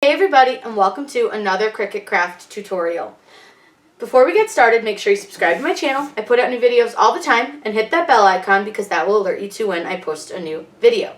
Hey everybody, and welcome to another Cricut craft tutorial. Before we get started, make sure you subscribe to my channel. I put out new videos all the time, and hit that bell icon because that will alert you to when I post a new video.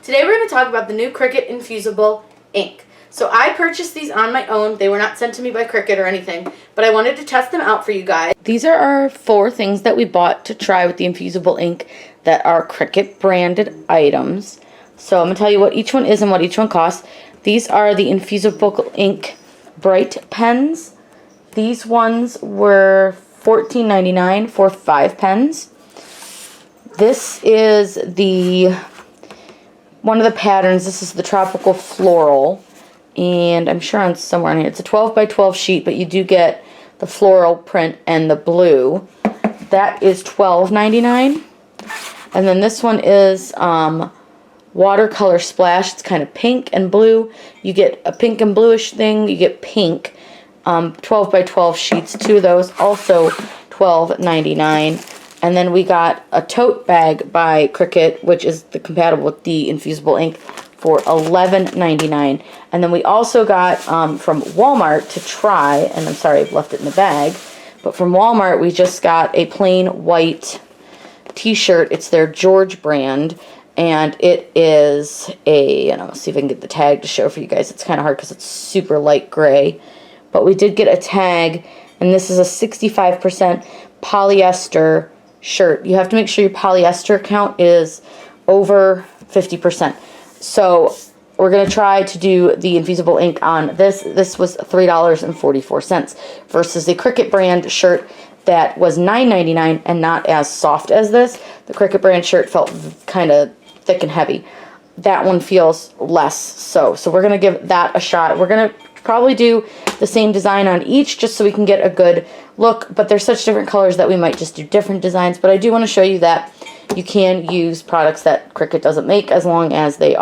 Today we're going to talk about the new Cricut infusible ink. So I purchased these on my own. They were not sent to me by Cricut or anything, but I wanted to test them out for you guys. These are our 4 things that we bought to try with the infusible ink that are Cricut branded items. So I'm going to tell you what each one is and what each one costs. These are the infusible ink bright pens. These ones were $14.99 for 5 pens. This is one of the patterns. This is the tropical floral, and I'm sure on somewhere on here it's a 12 by 12 sheet, but you do get the floral print and the blue. That is $12.99. And then this one is watercolor splash. It's kind of pink and blue. You get a pink and bluish thing. You get pink. 12 by 12 sheets. 2 of those. Also $12.99. And then we got a tote bag by Cricut, which is compatible with the infusible ink, for $11.99. And then we also got from Walmart to try, and I'm sorry I've left it in the bag, but from Walmart we just got a plain white t-shirt. It's their George brand. And it is let's see if I can get the tag to show for you guys. It's kind of hard because it's super light gray. But we did get a tag, and this is a 65% polyester shirt. You have to make sure your polyester count is over 50%. So we're going to try to do the infusible ink on this. This was $3.44 versus the Cricut brand shirt that was $9.99 and not as soft as this. The Cricut brand shirt felt kind of thick and heavy. That one feels less so. So we're going to give that a shot. We're going to probably do the same design on each just so we can get a good look, but they're such different colors that we might just do different designs. But I do want to show you that you can use products that Cricut doesn't make as long as the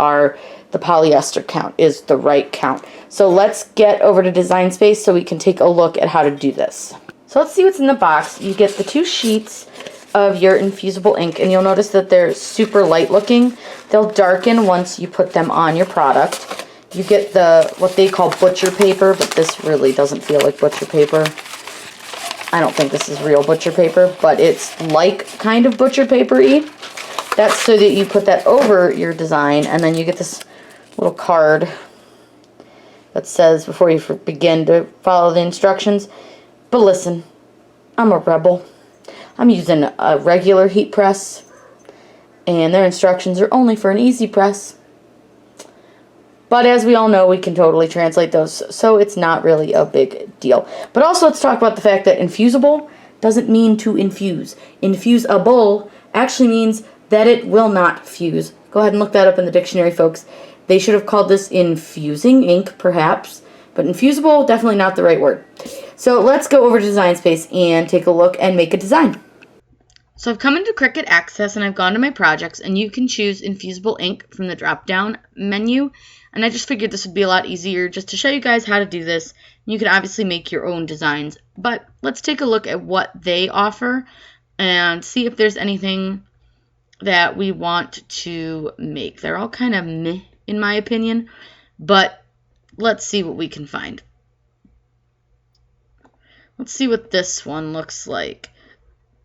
polyester count is the right count. So let's get over to Design Space so we can take a look at how to do this. So let's see what's in the box. You get the 2 sheets of your infusible ink, and you'll notice that they're super light looking. They'll darken once you put them on your product. You get what they call butcher paper, but this really doesn't feel like butcher paper. I don't think this is real butcher paper, but it's like kind of butcher paper-y. That's so that you put that over your design, and then you get this little card that says before you begin to follow the instructions. But listen, I'm a rebel. I'm using a regular heat press, and their instructions are only for an easy press. But as we all know, we can totally translate those, so it's not really a big deal. But also, let's talk about the fact that infusible doesn't mean to infuse. Infusible actually means that it will not fuse. Go ahead and look that up in the dictionary, folks. They should have called this infusing ink, perhaps, but infusible, definitely not the right word. So let's go over to Design Space and take a look and make a design. So I've come into Cricut Access and I've gone to my projects, and you can choose infusible ink from the drop down menu, and I just figured this would be a lot easier just to show you guys how to do this. You can obviously make your own designs, but let's take a look at what they offer and see if there's anything that we want to make. They're all kind of meh in my opinion, but let's see what we can find. Let's see what this one looks like.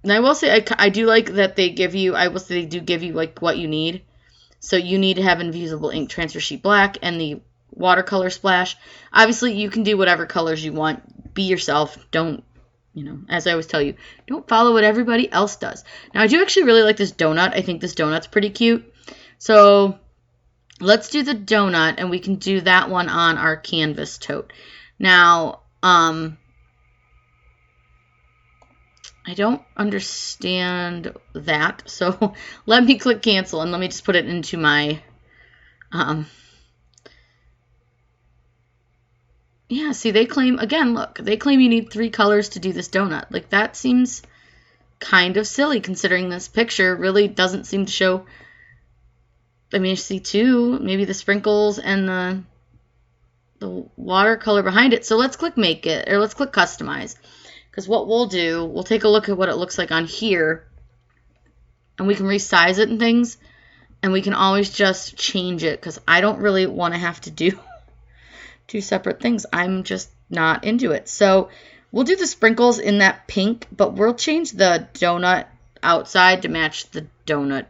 And I will say I do like that they give you, they do give you like what you need. So you need to have infusible ink transfer sheet black and the watercolor splash. Obviously you can do whatever colors you want. Be yourself. Don't, as I always tell you, don't follow what everybody else does. Now I do actually really like this donut. I think this donut's pretty cute. So let's do the donut, and we can do that one on our canvas tote. Now, I don't understand that, so let me click cancel, and let me just put it into my, yeah, see, they claim, again, look, they claim you need 3 colors to do this donut. Like, that seems kind of silly, considering this picture really doesn't seem to show. I mean, I see 2, maybe the sprinkles and the watercolor behind it. So let's click make it, or let's click customize. Because what we'll do, we'll take a look at what it looks like on here, and we can resize it and things, and we can always just change it, because I don't really want to have to do two separate things. I'm just not into it. So we'll do the sprinkles in that pink, but we'll change the donut outside to match the donut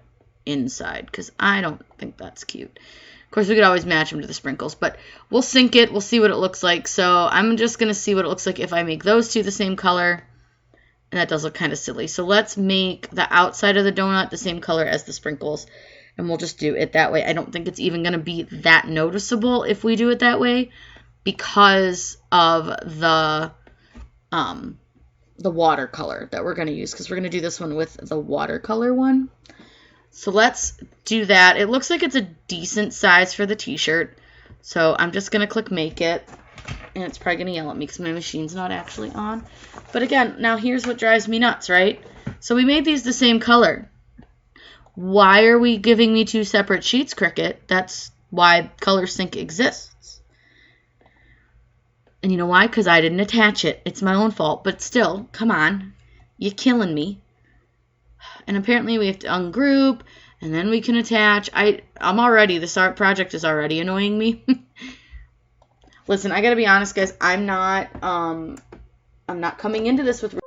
inside because I don't think that's cute. Of course, we could always match them to the sprinkles, but we'll sync it. We'll see what it looks like. So I'm just going to see what it looks like if I make those two the same color. And that does look kind of silly. So let's make the outside of the donut the same color as the sprinkles. And we'll just do it that way. I don't think it's even going to be that noticeable if we do it that way because of the watercolor that we're going to use. Because we're going to do this one with the watercolor one. So let's do that. It looks like it's a decent size for the t-shirt. So I'm just going to click make it. And it's probably going to yell at me because my machine's not actually on. But again, now here's what drives me nuts, right? So we made these the same color. Why are we giving me two separate sheets, Cricut? That's why Color Sync exists. And you know why? Because I didn't attach it. It's my own fault. But still, come on. You're killing me. And apparently we have to ungroup, and then we can attach. I'm already, this art project is already annoying me. Listen, I gotta be honest, guys. I'm not coming into this with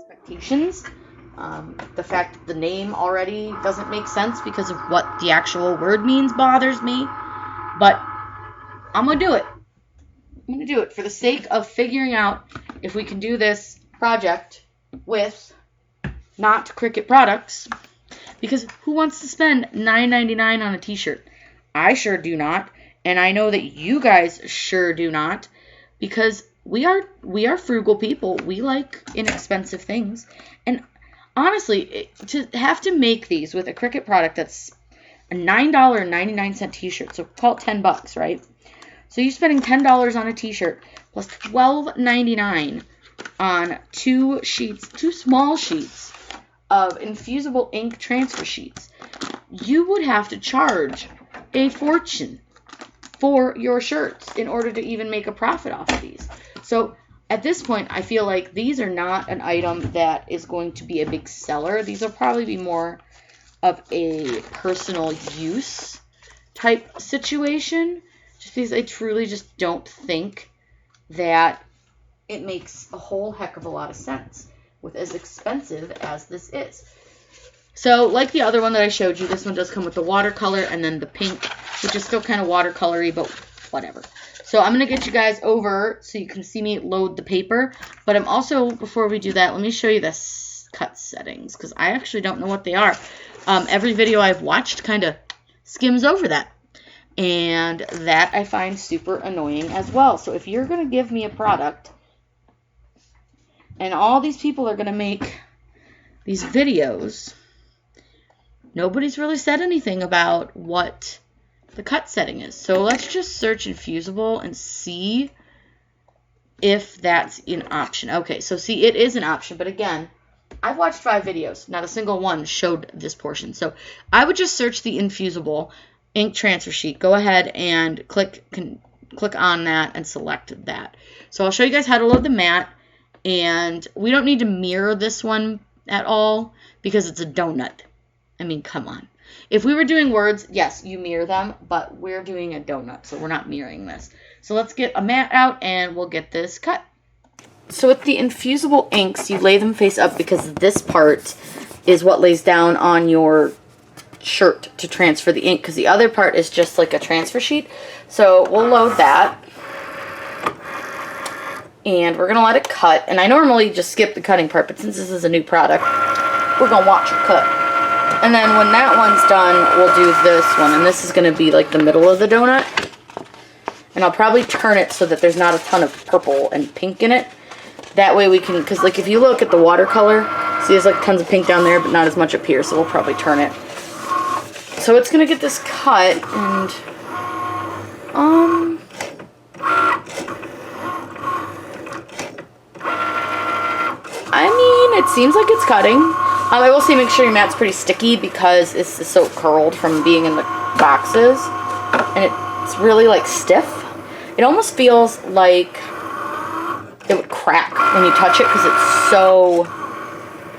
expectations. The fact that the name already doesn't make sense because of what the actual word means bothers me. But I'm gonna do it. I'm gonna do it for the sake of figuring out if we can do this project with not Cricut products, because who wants to spend $9.99 on a t-shirt? I sure do not, and I know that you guys sure do not, because we are frugal people. We like inexpensive things, and honestly, to have to make these with a Cricut product that's a $9.99 t-shirt, so call it $10, right? So you're spending $10 on a t-shirt plus $12.99 on two small sheets of infusible ink transfer sheets. You would have to charge a fortune for your shirts in order to even make a profit off of these. So at this point, I feel like these are not an item that is going to be a big seller. These will probably be more of a personal use type situation, just because I truly just don't think that it makes a whole heck of a lot of sense with as expensive as this is. So like the other one that I showed you, this one does come with the watercolor and then the pink, which is still kind of watercolory, but whatever. So I'm going to get you guys over so you can see me load the paper. But I'm also, before we do that, let me show you the cut settings, because I actually don't know what they are. Every video I've watched kind of skims over that. And that I find super annoying as well. So if you're going to give me a product, and all these people are going to make these videos, nobody's really said anything about what the cut setting is. So let's just search infusible and see if that's an option. Okay, so see, it is an option, but again, I've watched 5 videos. Not a single one showed this portion. So I would just search the infusible ink transfer sheet. Go ahead and click on that and select that. So I'll show you guys how to load the mat. And we don't need to mirror this one at all because it's a donut. I mean, come on. If we were doing words, yes, you mirror them, but we're doing a donut, so we're not mirroring this. So let's get a mat out and we'll get this cut. So with the infusible inks, you lay them face up because this part is what lays down on your shirt to transfer the ink, because the other part is just like a transfer sheet. So we'll load that. And we're going to let it cut. And I normally just skip the cutting part, but since this is a new product, we're going to watch it cut. And then when that one's done, we'll do this one. And this is going to be like the middle of the donut. And I'll probably turn it so that there's not a ton of purple and pink in it. That way we can, because like if you look at the watercolor, see there's like tons of pink down there, but not as much up here. So we'll probably turn it. So it's going to get this cut. And, I mean, it seems like it's cutting. I will say make sure your mat's pretty sticky because it's so curled from being in the boxes. And it's really, like, stiff. It almost feels like it would crack when you touch it because it's so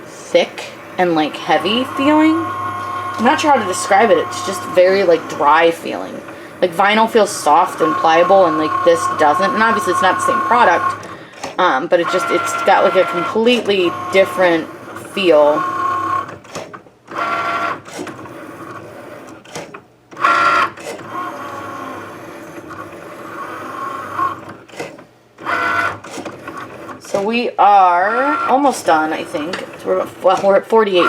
thick and, like, heavy feeling. I'm not sure how to describe it. It's just very, like, dry feeling. Like, like vinyl feels soft and pliable, and like this doesn't. And obviously it's not the same product, but it's got like a completely different feel. So we are almost done, I think. We're at 48%.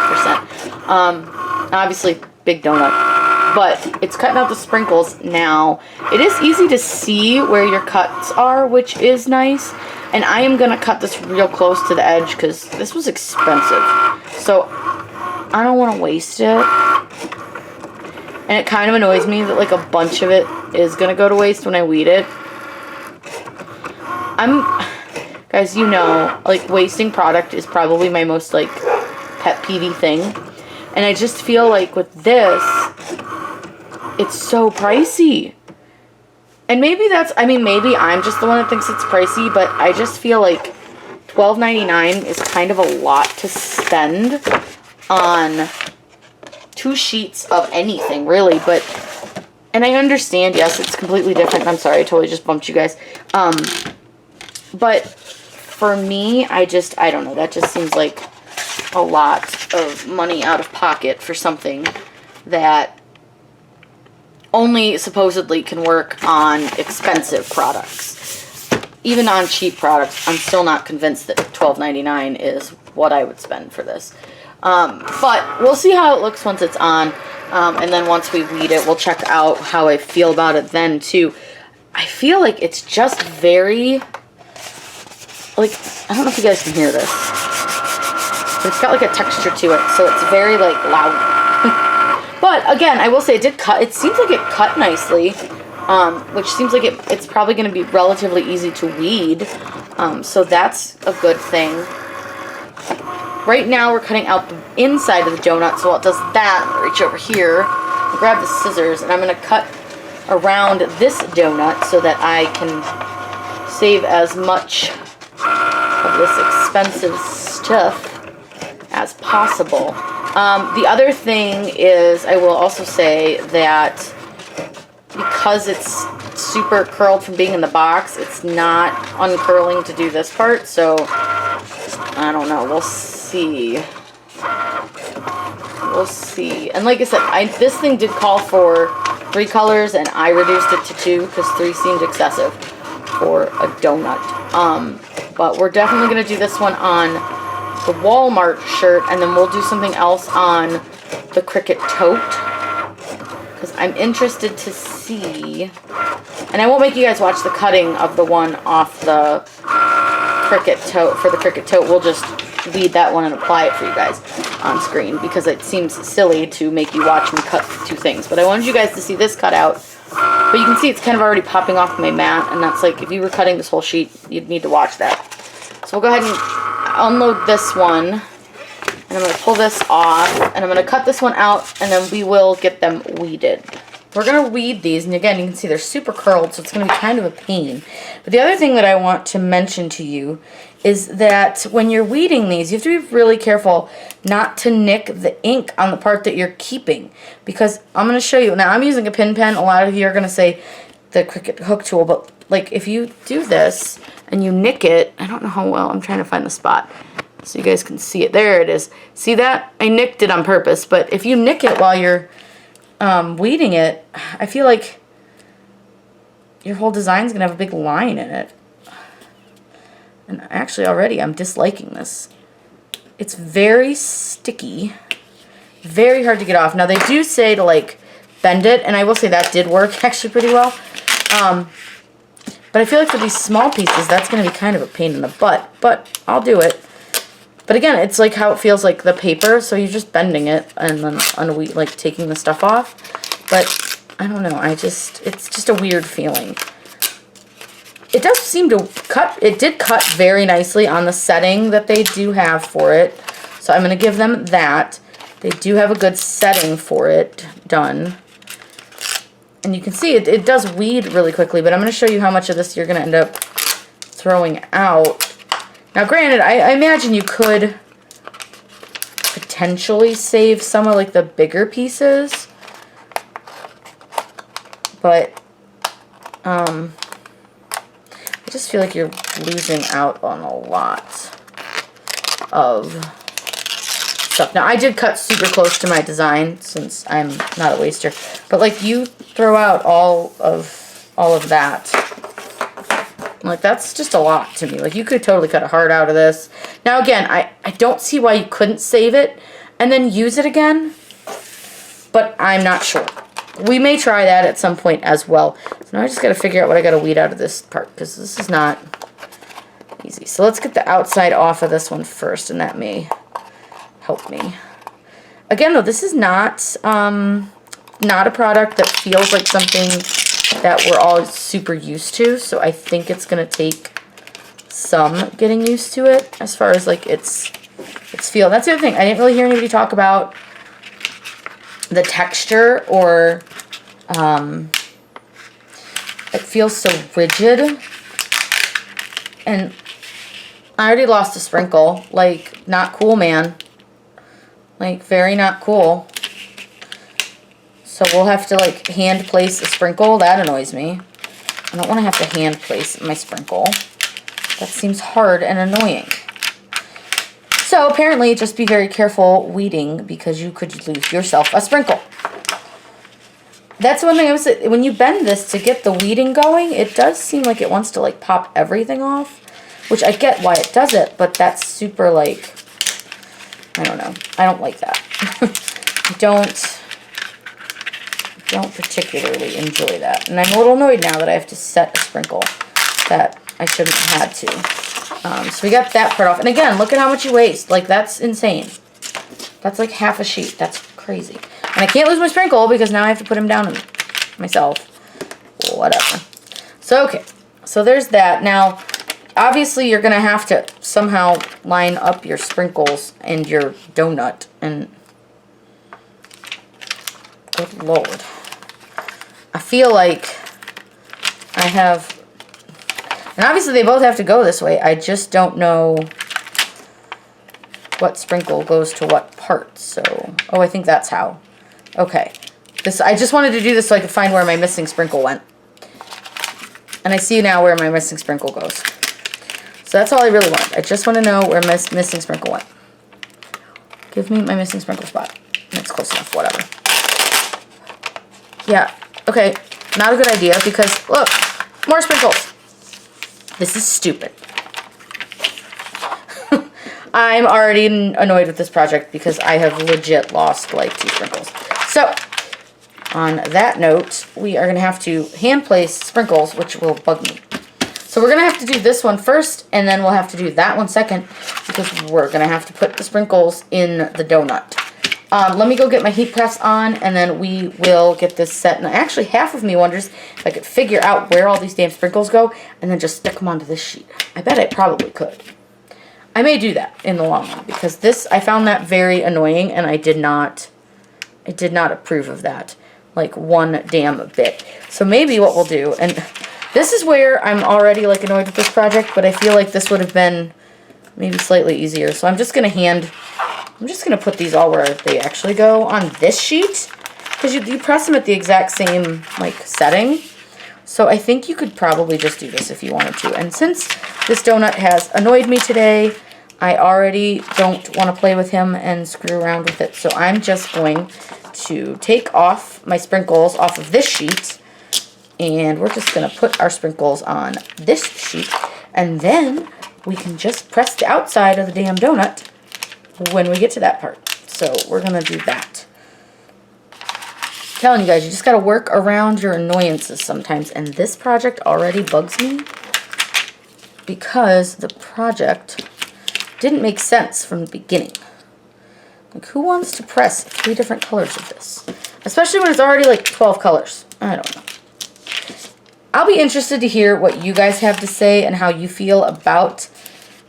Obviously, big donut. But it's cutting out the sprinkles now. It is easy to see where your cuts are, which is nice. And I am going to cut this real close to the edge because this was expensive. So I don't want to waste it. And it kind of annoys me that like a bunch of it is going to go to waste when I weed it. Guys, you know, like, wasting product is probably my most, like, pet peeve thing. And I just feel like with this, it's so pricey. And maybe maybe I'm just the one that thinks it's pricey, but I just feel like $12.99 is kind of a lot to spend on 2 sheets of anything, really. And I understand, yes, it's completely different. I'm sorry, I totally just bumped you guys. But for me, I don't know. That just seems like a lot of money out of pocket for something that only supposedly can work on expensive products. Even on cheap products, I'm still not convinced that $12.99 is what I would spend for this. But we'll see how it looks once it's on. And then once we weed it, we'll check out how I feel about it then, too. I feel like it's just very... like, I don't know if you guys can hear this, but it's got like a texture to it, so it's very like loud. But again, I will say it seems like it cut nicely, which seems like it's probably going to be relatively easy to weed, so that's a good thing. Right now we're cutting out the inside of the donut, so while it does that, I'm going to reach over here, and grab the scissors, and I'm going to cut around this donut so that I can save as much of this expensive stuff as possible. The other thing is, I will also say that because it's super curled from being in the box, it's not uncurling to do this part, so I don't know, we'll see. We'll see. And like I said, this thing did call for 3 colors, and I reduced it to 2 because 3 seemed excessive for a donut. But we're definitely going to do this one on the Walmart shirt, and then we'll do something else on the Cricut tote, because I'm interested to see, and I won't make you guys watch the cutting of the one off the Cricut tote. For the Cricut tote, we'll just weed that one and apply it for you guys on screen, because it seems silly to make you watch me cut 2 things. But I wanted you guys to see this cut out. But you can see it's kind of already popping off my mat, and that's like, if you were cutting this whole sheet, you'd need to watch that. So we'll go ahead and unload this one, and I'm going to pull this off, and I'm going to cut this one out, and then we will get them weeded. We're going to weed these, and again, you can see they're super curled, so it's going to be kind of a pain. But the other thing that I want to mention to you is that when you're weeding these, you have to be really careful not to nick the ink on the part that you're keeping. Because I'm going to show you. Now, I'm using a pin pen. A lot of you are going to say the Cricut hook tool. But, like, if you do this and you nick it, I don't know how well. I'm trying to find the spot so you guys can see it. There it is. See that? I nicked it on purpose. But if you nick it while you're weeding it, I feel like your whole design's going to have a big line in it. And actually already I'm disliking this. It's very sticky. Very hard to get off. Now they do say to like bend it, and I will say that did work actually pretty well. But I feel like for these small pieces that's going to be kind of a pain in the butt. But I'll do it. But again, it's like how it feels like the paper, so you're just bending it and then like taking the stuff off. But I don't know, it's just a weird feeling. It does seem to cut, it did cut very nicely on the setting that they do have for it. So I'm going to give them that. They do have a good setting for it done. And you can see it does weed really quickly, but I'm going to show you how much of this you're going to end up throwing out. Now granted, I imagine you could potentially save some of like the bigger pieces, but I just feel like you're losing out on a lot of stuff. Now, I did cut super close to my design since I'm not a waster. But, like, you throw out all of that. Like, that's just a lot to me. Like, you could totally cut a heart out of this. Now, again, I don't see why you couldn't save it and then use it again. But I'm not sure. We may try that at some point as well. So now I just got to figure out what I got to weed out of this part, because this is not easy. So let's get the outside off of this one first, and that may help me. Again, though, this is not a product that feels like something that we're all super used to. So I think it's going to take some getting used to it as far as like its feel. That's the other thing. I didn't really hear anybody talk about the texture, or it feels so rigid, and I already lost a sprinkle. Like, not cool, man. Like, very not cool. So we'll have to like hand place a sprinkle. That annoys me. I don't want to have to hand place my sprinkle. That seems hard and annoying. So apparently, just be very careful weeding, because you could lose yourself a sprinkle. That's one thing I was saying. When you bend this to get the weeding going, it does seem like it wants to like pop everything off, which I get why it does it, but that's super like, I don't know. I don't like that. I don't particularly enjoy that. And I'm a little annoyed now that I have to set a sprinkle that I shouldn't have had to. So we got that part off. And again, look at how much you waste. Like, that's insane. That's like half a sheet. That's crazy. And I can't lose my sprinkle because now I have to put him down myself. Whatever. So, okay. So there's that. Now, obviously, you're going to have to somehow line up your sprinkles and your donut. And, good Lord. I feel like I have... And obviously they both have to go this way. I just don't know what sprinkle goes to what part. So, oh, I think that's how. Okay. I just wanted to do this so I could find where my missing sprinkle went. And I see now where my missing sprinkle goes. So that's all I really want. I just want to know where my missing sprinkle went. Give me my missing sprinkle spot. That's close enough, whatever. Yeah, okay. Not a good idea because, look, more sprinkles. This is stupid. I'm already annoyed with this project because I have legit lost like 2 sprinkles. So, on that note, we are going to have to hand place sprinkles, which will bug me. So we're going to have to do this one first, and then we'll have to do that one second, because we're going to have to put the sprinkles in the donut. Let me go get my heat press on, and then we will get this set. And actually, half of me wonders if I could figure out where all these damn sprinkles go, and then just stick them onto this sheet. I bet I probably could. I may do that in the long run, because this, I found that very annoying, and I did not approve of that, like, one damn bit. So maybe what we'll do, and this is where I'm already, like, annoyed with this project, but I feel like this would have been maybe slightly easier. So I'm just going to put these all where they actually go on this sheet, because you press them at the exact same, like, setting. So I think you could probably just do this if you wanted to. And since this donut has annoyed me today, I already don't want to play with him and screw around with it. So I'm just going to take off my sprinkles off of this sheet, and we're just going to put our sprinkles on this sheet, and then we can just press the outside of the damn donut when we get to that part. So we're going to do that. I'm telling you guys, you just got to work around your annoyances sometimes, and this project already bugs me because the project didn't make sense from the beginning. Like, who wants to press 3 different colors of this? Especially when it's already like 12 colors. I don't know. I'll be interested to hear what you guys have to say and how you feel about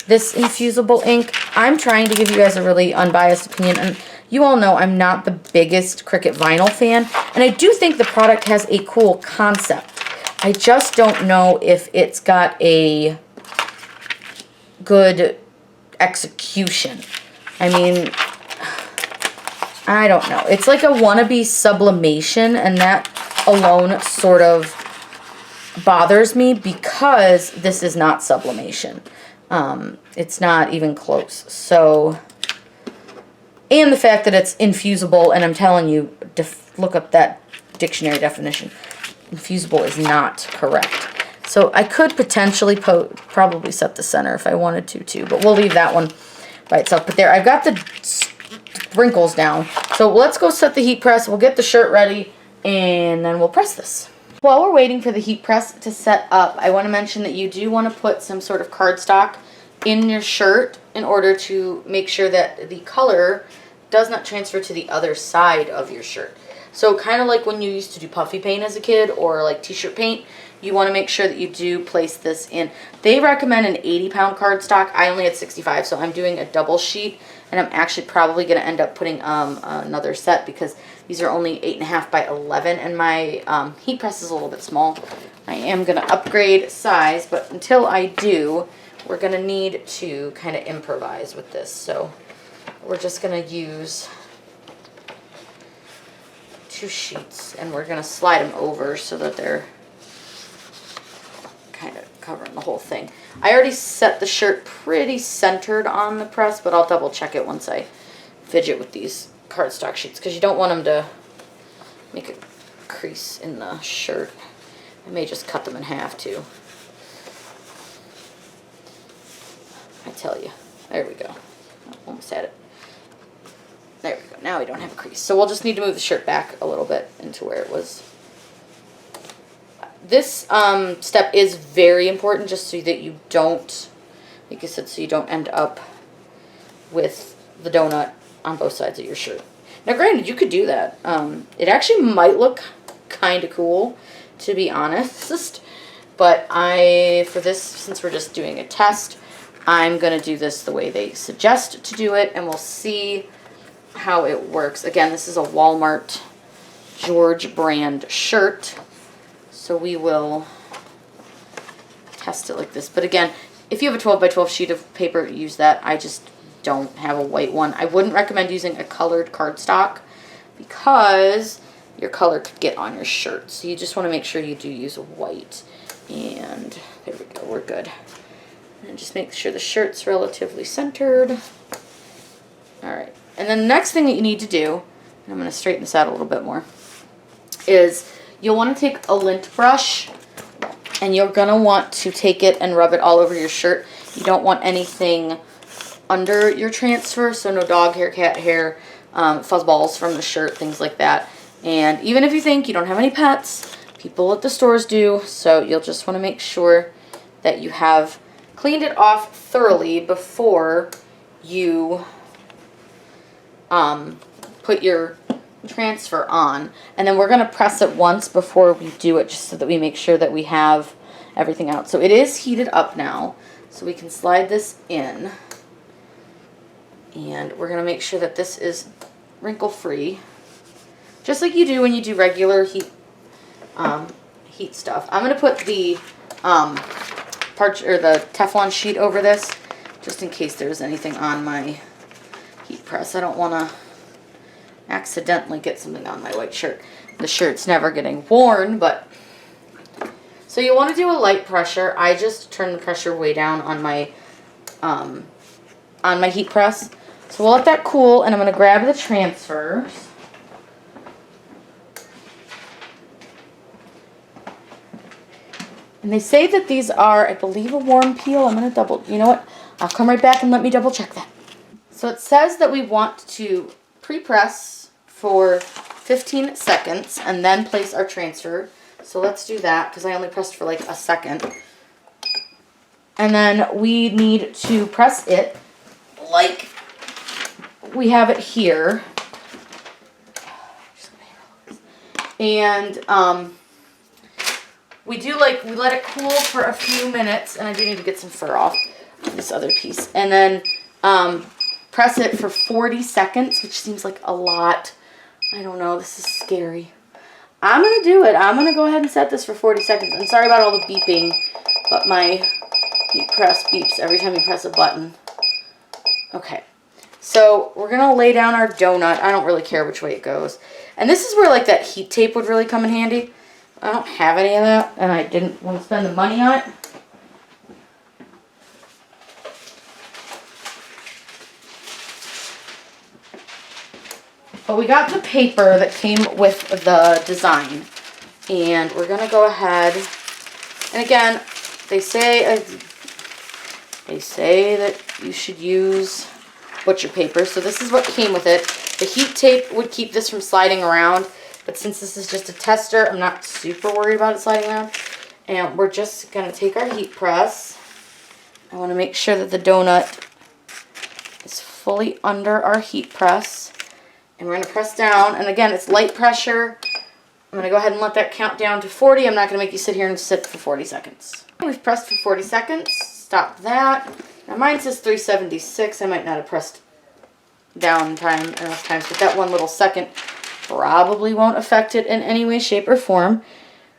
this infusible ink. I'm trying to give you guys a really unbiased opinion, and you all know I'm not the biggest Cricut vinyl fan, and I do think the product has a cool concept. I just don't know if it's got a good execution. I mean, I don't know. It's like a wannabe sublimation, and that alone sort of bothers me because this is not sublimation. It's not even close. So, and the fact that it's infusible, and I'm telling you, look up that dictionary definition. Infusible is not correct. So I could potentially probably set the center if I wanted to too, but we'll leave that one by itself. But there, I've got the wrinkles down. So let's go set the heat press. We'll get the shirt ready, and then we'll press this. While we're waiting for the heat press to set up, I want to mention that you do want to put some sort of cardstock in your shirt in order to make sure that the color does not transfer to the other side of your shirt. So kind of like when you used to do puffy paint as a kid or like t-shirt paint, you want to make sure that you do place this in. They recommend an 80-pound cardstock. I only had 65, so I'm doing a double sheet, and I'm actually probably going to end up putting another set because these are only 8.5 by 11, and my heat press is a little bit small. I am going to upgrade size, but until I do, we're going to need to kind of improvise with this. So we're just going to use 2 sheets, and we're going to slide them over so that they're kind of covering the whole thing. I already set the shirt pretty centered on the press, but I'll double check it once I fidget with these cardstock sheets because you don't want them to make a crease in the shirt. I may just cut them in half too. I tell you. There we go. Almost had it. There we go. Now we don't have a crease. So we'll just need to move the shirt back a little bit into where it was. This step is very important just so that you don't, like I said, so you don't end up with the donut on both sides of your shirt. Now granted, you could do that. It actually might look kind of cool, to be honest. But for this, since we're just doing a test, I'm going to do this the way they suggest to do it, and we'll see how it works. Again, this is a Walmart George brand shirt. So we will test it like this. But again, if you have a 12 by 12 sheet of paper, use that. I just don't have a white one. I wouldn't recommend using a colored cardstock because your color could get on your shirt. So you just want to make sure you do use a white. And there we go, we're good. And just make sure the shirt's relatively centered. Alright, and then the next thing that you need to do, and I'm going to straighten this out a little bit more, is you'll want to take a lint brush, and you're going to want to take it and rub it all over your shirt. You don't want anything under your transfer, so no dog hair, cat hair, fuzz balls from the shirt, things like that. And even if you think you don't have any pets, people at the stores do, so you'll just want to make sure that you have cleaned it off thoroughly before you put your transfer on. And then we're going to press it once before we do it, just so that we make sure that we have everything out. So it is heated up now, so we can slide this in, and we're going to make sure that this is wrinkle free, just like you do when you do regular heat stuff. I'm going to put the the Teflon sheet over this just in case there's anything on my heat press. I don't want to accidentally get something on my white shirt. The shirt's never getting worn, but so you want to do a light pressure. I just turn the pressure way down on my heat press. So we'll let that cool, and I'm going to grab the transfers. And they say that these are, I believe, a warm peel. I'm going to you know what? I'll come right back and let me double check that. So it says that we want to pre-press for 15 seconds and then place our transfer. So let's do that because I only pressed for like a second. And then we need to press it like we have it here. And we let it cool for a few minutes, and I do need to get some fur off this other piece. And then press it for 40 seconds, which seems like a lot. I don't know, this is scary. I'm going to do it. I'm going to go ahead and set this for 40 seconds. I'm sorry about all the beeping, but my heat press beeps every time you press a button. Okay, so we're going to lay down our donut. I don't really care which way it goes. And this is where like that heat tape would really come in handy. I don't have any of that, and I didn't want to spend the money on it. But we got the paper that came with the design. And we're going to go ahead. And again, they say that you should use butcher paper. So this is what came with it. The heat tape would keep this from sliding around. But since this is just a tester, I'm not super worried about it sliding around. And we're just going to take our heat press. I want to make sure that the donut is fully under our heat press. And we're going to press down. And again, it's light pressure. I'm going to go ahead and let that count down to 40. I'm not going to make you sit here and sit for 40 seconds. We've pressed for 40 seconds. Stop that. Now mine says 376. I might not have pressed down enough times, but that one little second probably won't affect it in any way, shape, or form.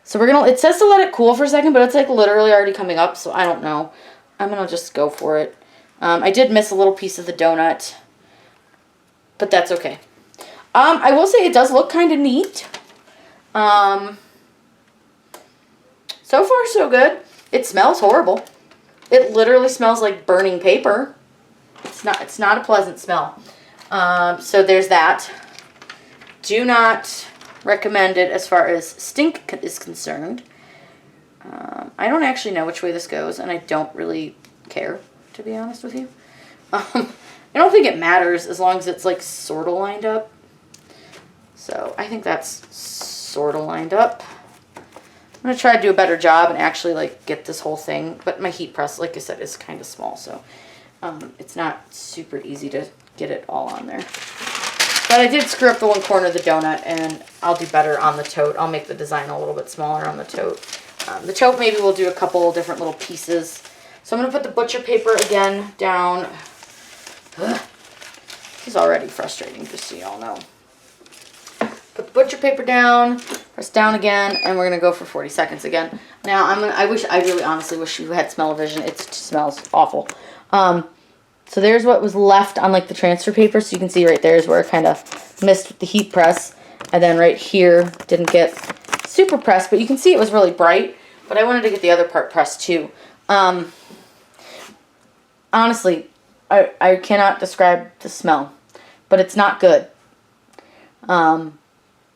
So we're going to, it says to let it cool for a second, but it's like literally already coming up, so I don't know. I'm going to just go for it. I did miss a little piece of the donut, but that's okay. I will say it does look kind of neat. So far so good. It smells horrible. It literally smells like burning paper. It's not a pleasant smell. So there's that. Do not recommend it as far as stink is concerned. I don't actually know which way this goes, and I don't really care, to be honest with you. I don't think it matters as long as it's like sort of lined up. So I think that's sort of lined up. I'm going to try to do a better job and actually like get this whole thing. But my heat press, like I said, is kind of small. So it's not super easy to get it all on there. But I did screw up the one corner of the donut, and I'll do better on the tote. I'll make the design a little bit smaller on the tote. The tote maybe we'll do a couple different little pieces. So I'm going to put the butcher paper again down. Ugh. This is already frustrating, just so y'all know. Put the butcher paper down, press down again, and we're gonna go for 40 seconds again. Now I really honestly wish you had smell-o-vision. It just smells awful. So there's what was left on like the transfer paper. So you can see right there is where I kind of missed with the heat press, and then right here didn't get super pressed, but you can see it was really bright. But I wanted to get the other part pressed too. Honestly, I cannot describe the smell, but it's not good.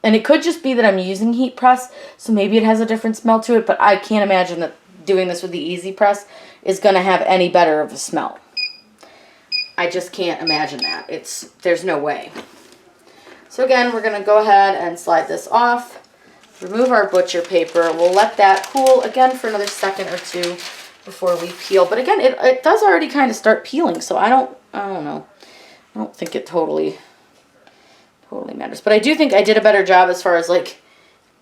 And it could just be that I'm using heat press, so maybe it has a different smell to it, but I can't imagine that doing this with the easy press is going to have any better of a smell. I just can't imagine that. There's no way. So again, we're going to go ahead and slide this off, remove our butcher paper. We'll let that cool again for another second or two before we peel. But again, it does already kind of start peeling, so I don't know. I don't think it totally matters. But I do think I did a better job as far as like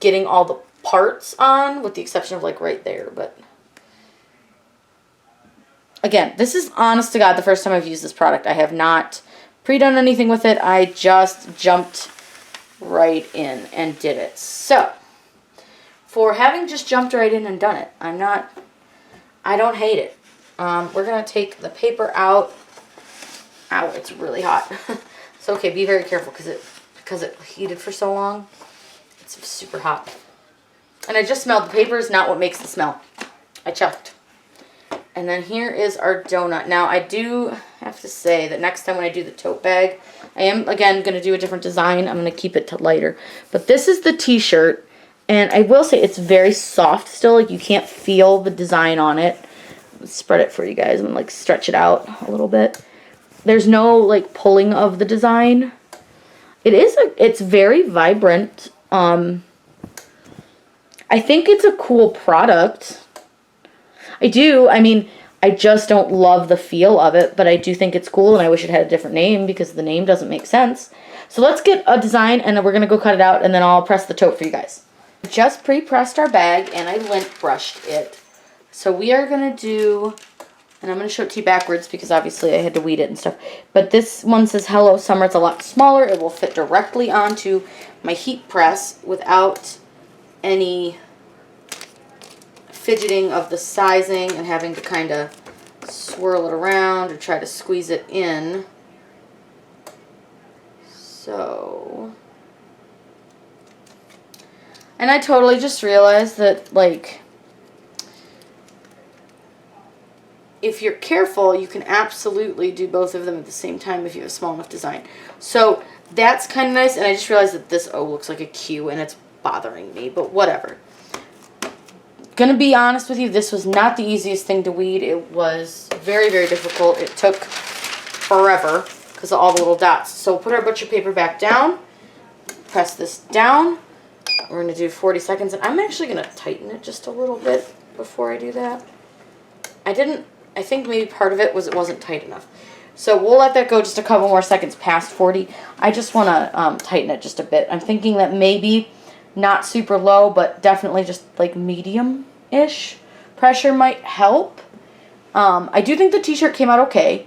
getting all the parts on, with the exception of like right there. But again, this is honest to God the first time I've used this product. I have not pre-done anything with it. I just jumped right in and did it. So for having just jumped right in and done it, I don't hate it. We're going to take the paper out. Ow, it's really hot. So okay, be very careful because it heated for so long. It's super hot. And I just smelled the paper is not what makes the smell. I checked. And then here is our donut. Now I do have to say that next time when I do the tote bag, I am again going to do a different design. I'm going to keep it to lighter. But this is the t-shirt, and I will say it's very soft still. Like you can't feel the design on it. Let's spread it for you guys and like stretch it out a little bit. There's no like pulling of the design. It's very vibrant. I think it's a cool product. I do. I mean, I just don't love the feel of it, but I do think it's cool, and I wish it had a different name because the name doesn't make sense. So let's get a design, and we're going to go cut it out, and then I'll press the tote for you guys. Just pre-pressed our bag, and I lint brushed it. So we are going to do, and I'm going to show it to you backwards because obviously I had to weed it and stuff. But this one says Hello Summer. It's a lot smaller. It will fit directly onto my heat press without any fidgeting of the sizing and having to kind of swirl it around or try to squeeze it in. So And I totally just realized that, like, if you're careful, you can absolutely do both of them at the same time if you have a small enough design. So that's kind of nice, and I just realized that this O looks like a Q, and it's bothering me, but whatever. Gonna be honest with you, this was not the easiest thing to weed. It was very, very difficult. It took forever because of all the little dots. So we'll put our butcher paper back down, press this down. We're gonna do 40 seconds, and I'm actually gonna tighten it just a little bit before I do that. I think maybe part of it was it wasn't tight enough. So we'll let that go just a couple more seconds past 40. I just want to tighten it just a bit. I'm thinking that maybe not super low, but definitely just like medium-ish pressure might help. I do think the t-shirt came out okay.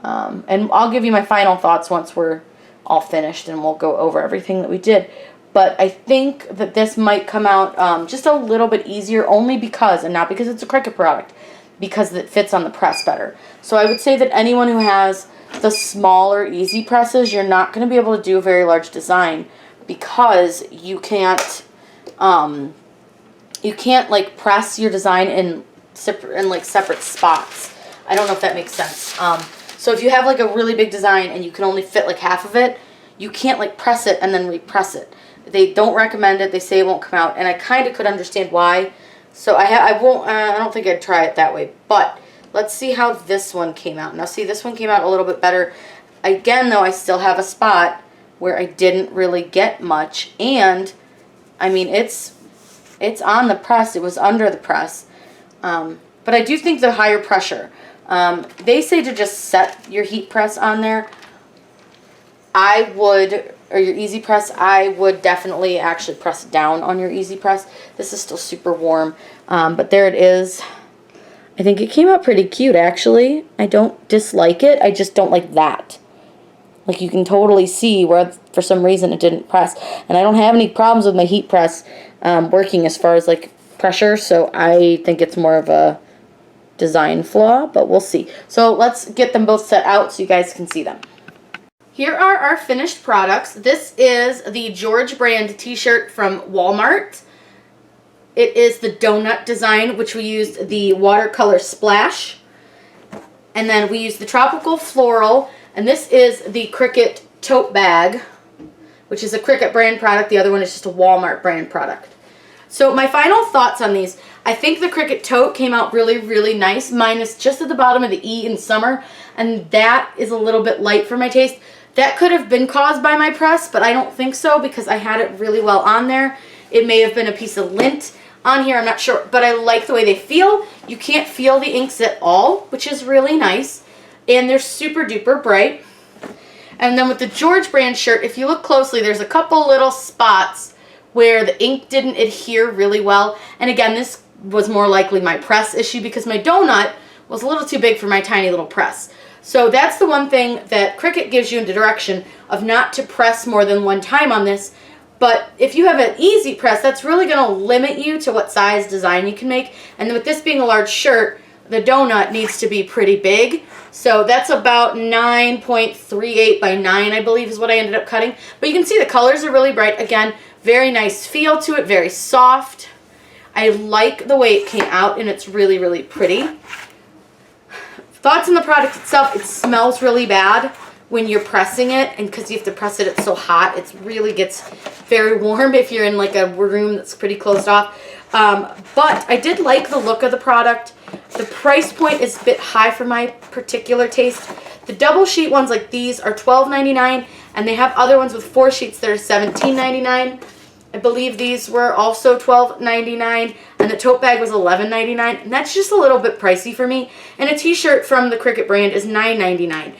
And I'll give you my final thoughts once we're all finished, and we'll go over everything that we did. But I think that this might come out just a little bit easier, only because, and not because it's a Cricut product, because it fits on the press better. So I would say that anyone who has the smaller easy presses, you're not going to be able to do a very large design because you can't like press your design in like separate spots. I don't know if that makes sense. So if you have like a really big design and you can only fit like half of it, you can't like press it and then repress it. They don't recommend it. They say it won't come out, and I kind of could understand why. So I don't think I'd try it that way, but let's see how this one came out. Now see, this one came out a little bit better. Again, though, I still have a spot where I didn't really get much, and I mean, it's on the press. It was under the press, but I do think the higher pressure. They say to just set your heat press on there. I would, or your easy press, I would definitely actually press down on your easy press. This is still super warm, but there it is. I think it came out pretty cute, actually. I don't dislike it. I just don't like that. Like, you can totally see where, for some reason, it didn't press. And I don't have any problems with my heat press working as far as, like, pressure, so I think it's more of a design flaw, but we'll see. So let's get them both set out so you guys can see them. Here are our finished products. This is the George brand t-shirt from Walmart. It is the donut design, which we used the watercolor splash. And then we used the tropical floral. And this is the Cricut tote bag, which is a Cricut brand product. The other one is just a Walmart brand product. So my final thoughts on these. I think the Cricut tote came out really, really nice. Mine is just at the bottom of the E in summer. And that is a little bit light for my taste. That could have been caused by my press, but I don't think so because I had it really well on there. It may have been a piece of lint on here, I'm not sure, but I like the way they feel. You can't feel the inks at all, which is really nice, and they're super duper bright. And then with the George brand shirt, if you look closely, there's a couple little spots where the ink didn't adhere really well, and again, this was more likely my press issue because my donut was a little too big for my tiny little press. So that's the one thing that Cricut gives you in the direction of not to press more than one time on this. But if you have an easy press, that's really going to limit you to what size design you can make. And with this being a large shirt, the donut needs to be pretty big. So that's about 9.38 by 9, I believe, is what I ended up cutting. But you can see the colors are really bright. Again, very nice feel to it, very soft. I like the way it came out, and it's really, really pretty. Thoughts on the product itself, it smells really bad when you're pressing it, and because you have to press it, it's so hot, it really gets very warm if you're in like a room that's pretty closed off. But I did like the look of the product. The price point is a bit high for my particular taste. The double sheet ones like these are $12.99, and they have other ones with 4 sheets that are $17.99. I believe these were also $12.99, and the tote bag was $11.99, and that's just a little bit pricey for me. And a t-shirt from the Cricut brand is $9.99.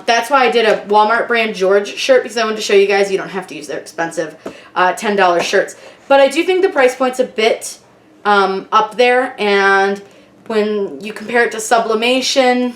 That's why I did a Walmart brand George shirt, because I wanted to show you guys you don't have to use their expensive $10 shirts. But I do think the price point's a bit up there, and when you compare it to sublimation,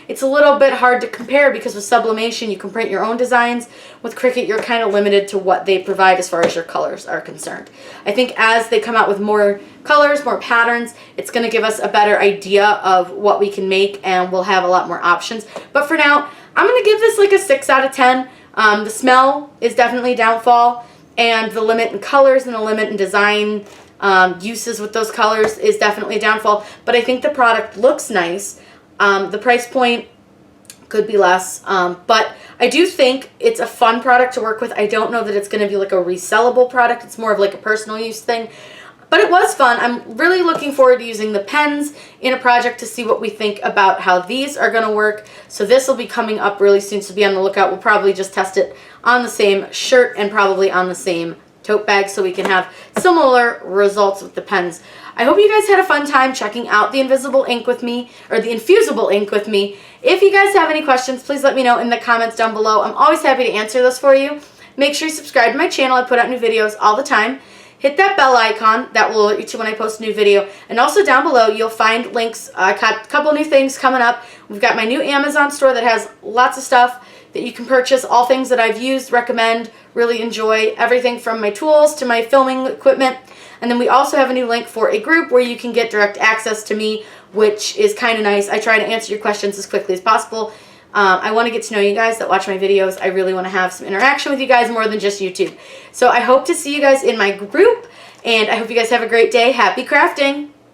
it's a little bit hard to compare because with sublimation you can print your own designs. With Cricut you're kind of limited to what they provide as far as your colors are concerned. I think as they come out with more colors, more patterns, it's going to give us a better idea of what we can make, and we'll have a lot more options. But for now, I'm going to give this like a 6 out of 10. The smell is definitely a downfall. and the limit in colors and the limit in design uses with those colors is definitely a downfall. But I think the product looks nice. The price point could be less, but I do think it's a fun product to work with. I don't know that it's going to be like a resellable product. It's more of like a personal use thing. But it was fun. I'm really looking forward to using the pens in a project to see what we think about how these are going to work. So this will be coming up really soon, so be on the lookout. We'll probably just test it on the same shirt and probably on the same tote bag so we can have similar results with the pens. I hope you guys had a fun time checking out the invisible ink with me, or the infusible ink with me. If you guys have any questions, please let me know in the comments down below. I'm always happy to answer those for you. Make sure you subscribe to my channel. I put out new videos all the time. Hit that bell icon. That will alert you to when I post a new video. And also down below, you'll find links. I got a couple new things coming up. We've got my new Amazon store that has lots of stuff that you can purchase. All things that I've used, recommend, really enjoy. Everything from my tools to my filming equipment. And then we also have a new link for a group where you can get direct access to me, which is kind of nice. I try to answer your questions as quickly as possible. I want to get to know you guys that watch my videos. I really want to have some interaction with you guys more than just YouTube. So I hope to see you guys in my group, and I hope you guys have a great day. Happy crafting!